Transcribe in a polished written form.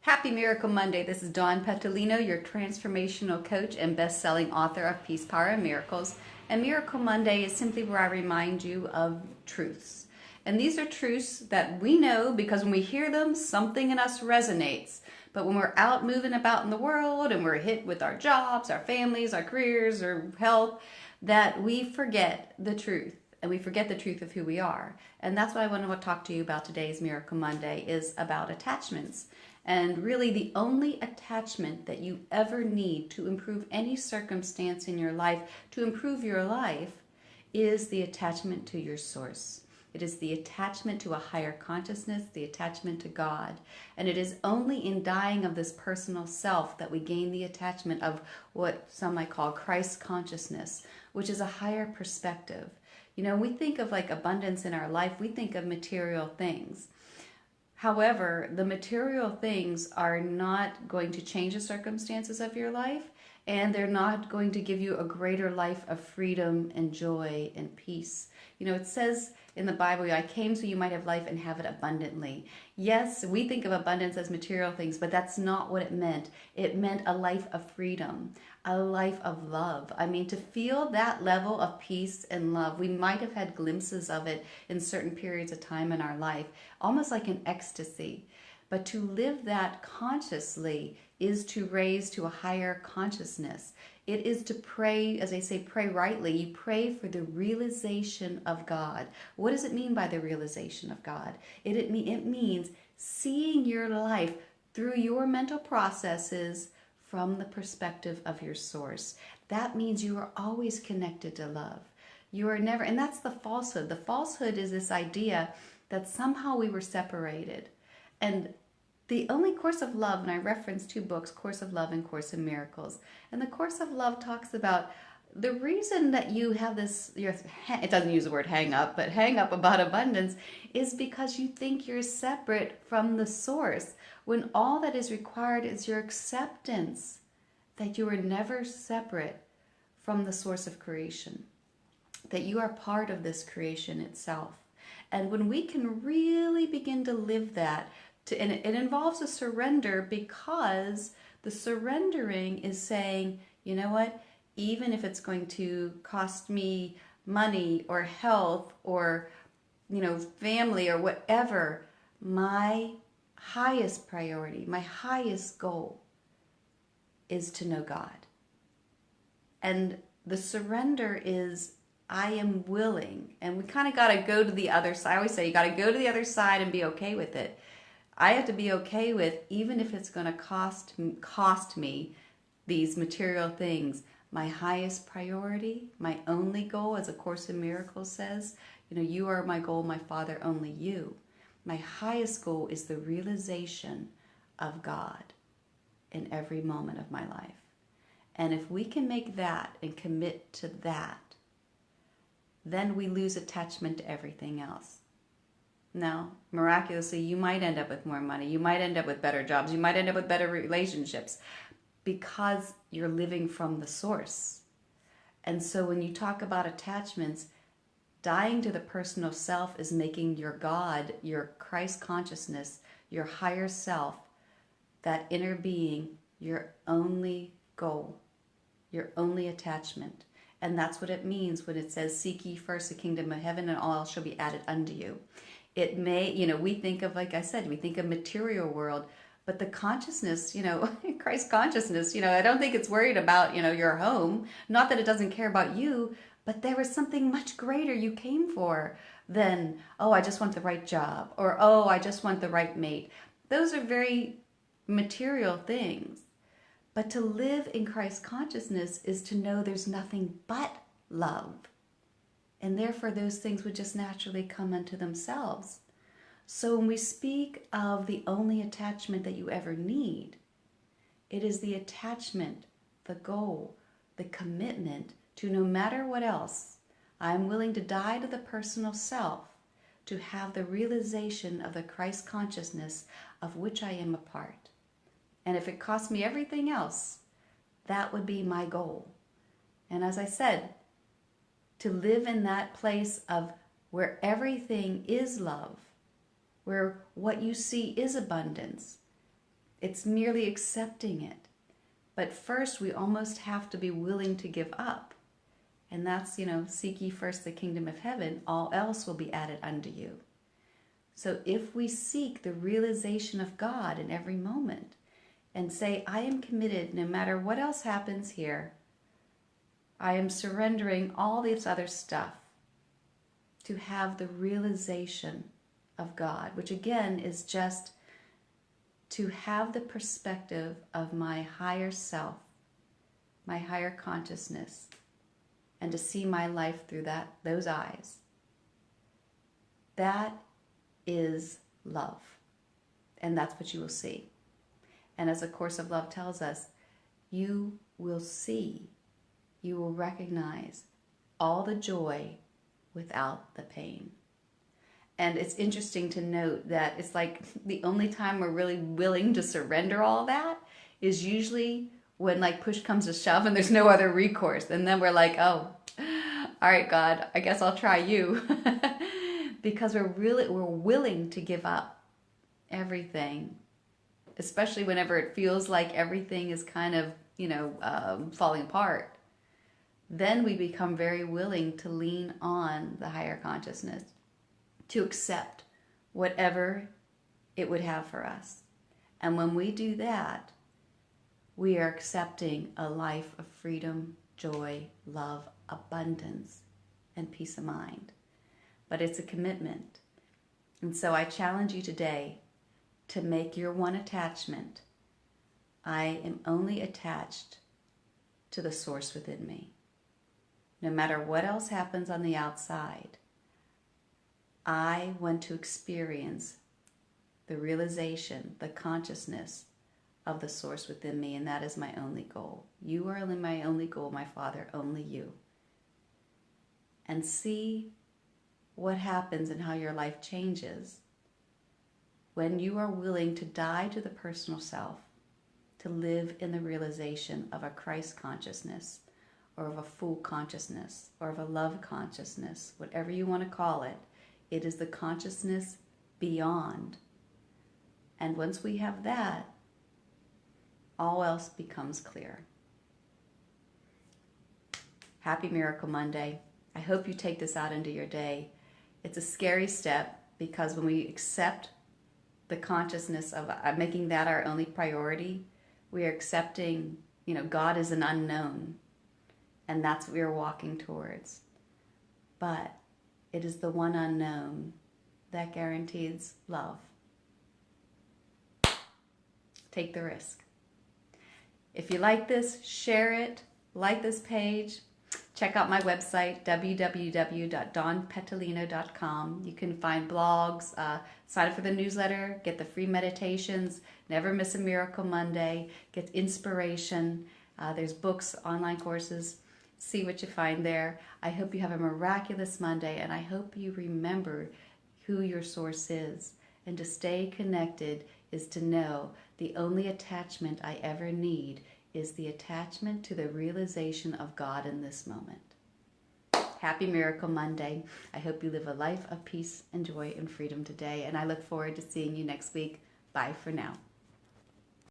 Happy Miracle Monday. This is Dawn Petolino, your transformational coach and best-selling author of Peace, Power, and Miracles. And Miracle Monday is simply where I remind you of truths. And these are truths that we know because when we hear them, something in us resonates. But when we're out moving about in the world and we're hit with our jobs, our families, our careers, or health, that we forget the truth. And we forget the truth of who we are. And that's what I want to talk to you about today's Miracle Monday is about attachments. And really the only attachment that you ever need to improve any circumstance in your life, to improve your life, is the attachment to your source. It is the attachment to a higher consciousness, the attachment to God. And it is only in dying of this personal self that we gain the attachment of what some might call Christ consciousness, which is a higher perspective. You know, we think of like abundance in our life, we think of material things. However, the material things are not going to change the circumstances of your life, and they're not going to give you a greater life of freedom and joy and peace. You know, it says in the Bible, I came so you might have life and have it abundantly. Yes, we think of abundance as material things, but that's not what it meant. It meant a life of freedom, a life of love. I mean, to feel that level of peace and love, we might have had glimpses of it in certain periods of time in our life, almost like an ecstasy. But to live that consciously is to raise to a higher consciousness. It is to pray, as I say, pray rightly. You pray for the realization of God. What does it mean by the realization of God? It means seeing your life through your mental processes from the perspective of your source. That means you are always connected to love. You are never, and that's the falsehood. The falsehood is this idea that somehow we were separated. And the only Course of Love, and I reference two books, Course of Love and Course in Miracles. And the Course of Love talks about the reason that you have this, it doesn't use the word hang up, but hang up about abundance is because you think you're separate from the source, when all that is required is your acceptance that you are never separate from the source of creation, that you are part of this creation itself. And when we can really begin to live that, and it involves a surrender, because the surrendering is saying, you know what, even if it's going to cost me money or health or, you know, family or whatever, my highest priority, my highest goal is to know God. And the surrender is, I am willing, and we kind of got to go to the other side. I always say you got to go to the other side and be okay with it. I have to be okay with, even if it's going to cost me these material things, my highest priority, my only goal, as A Course in Miracles says, you know, you are my goal, my Father, only you. My highest goal is the realization of God in every moment of my life. And if we can make that and commit to that, then we lose attachment to everything else. Now, miraculously, you might end up with more money. You might end up with better jobs. You might end up with better relationships because you're living from the source. And so when you talk about attachments, dying to the personal self is making your God, your Christ consciousness, your higher self, that inner being, your only goal, your only attachment. And that's what it means when it says, seek ye first the kingdom of heaven and all else shall be added unto you. It may, you know, we think of, like I said, we think of material world, but the consciousness, you know, Christ consciousness, you know, I don't think it's worried about, you know, your home. Not that it doesn't care about you, but there was something much greater you came for than, oh, I just want the right job, or, oh, I just want the right mate. Those are very material things. But to live in Christ consciousness is to know there's nothing but love. And therefore those things would just naturally come unto themselves. So when we speak of the only attachment that you ever need, it is the attachment, the goal, the commitment to, no matter what else, I'm willing to die to the personal self to have the realization of the Christ consciousness of which I am a part. And if it costs me everything else, that would be my goal. And as I said, to live in that place of where everything is love, where what you see is abundance, It's merely accepting it. But first, we almost have to be willing to give up. And that's, seek ye first the kingdom of heaven, all else will be added unto you. So if we seek the realization of God in every moment and say, I am committed no matter what else happens here, I am surrendering all this other stuff to have the realization of God, which again is just to have the perspective of my higher self, my higher consciousness, and to see my life through those eyes. That is love. And that's what you will see. And as A Course of Love tells us, you will see, you will recognize all the joy without the pain. And it's interesting to note that it's like the only time we're really willing to surrender all that is usually when like push comes to shove and there's no other recourse. And then we're like, oh, all right, God, I guess I'll try you. Because we're willing to give up everything, especially whenever it feels like everything is kind of, falling apart. Then we become very willing to lean on the higher consciousness, to accept whatever it would have for us. And when we do that, we are accepting a life of freedom, joy, love, abundance, and peace of mind. But it's a commitment. And so I challenge you today to make your one attachment. I am only attached to the source within me. No matter what else happens on the outside, I want to experience the realization, the consciousness of the source within me, and that is my only goal. You are my only goal, my Father, only you. And see what happens and how your life changes when you are willing to die to the personal self, to live in the realization of a Christ consciousness, or of a full consciousness, or of a love consciousness, whatever you want to call it. It is the consciousness beyond. And once we have that, all else becomes clear. Happy Miracle Monday. I hope you take this out into your day. It's a scary step because when we accept the consciousness of making that our only priority, we are accepting, God is an unknown. And that's what we are walking towards. But it is the one unknown that guarantees love. Take the risk. If you like this, share it, like this page. Check out my website, www.dawnpetalino.com. You can find blogs, sign up for the newsletter, get the free meditations, never miss a Miracle Monday, get inspiration. There's books, online courses. See what you find there. I hope you have a miraculous Monday, and I hope you remember who your source is. And to stay connected is to know the only attachment I ever need is the attachment to the realization of God in this moment. Happy Miracle Monday. I hope you live a life of peace and joy and freedom today, and I look forward to seeing you next week. Bye for now.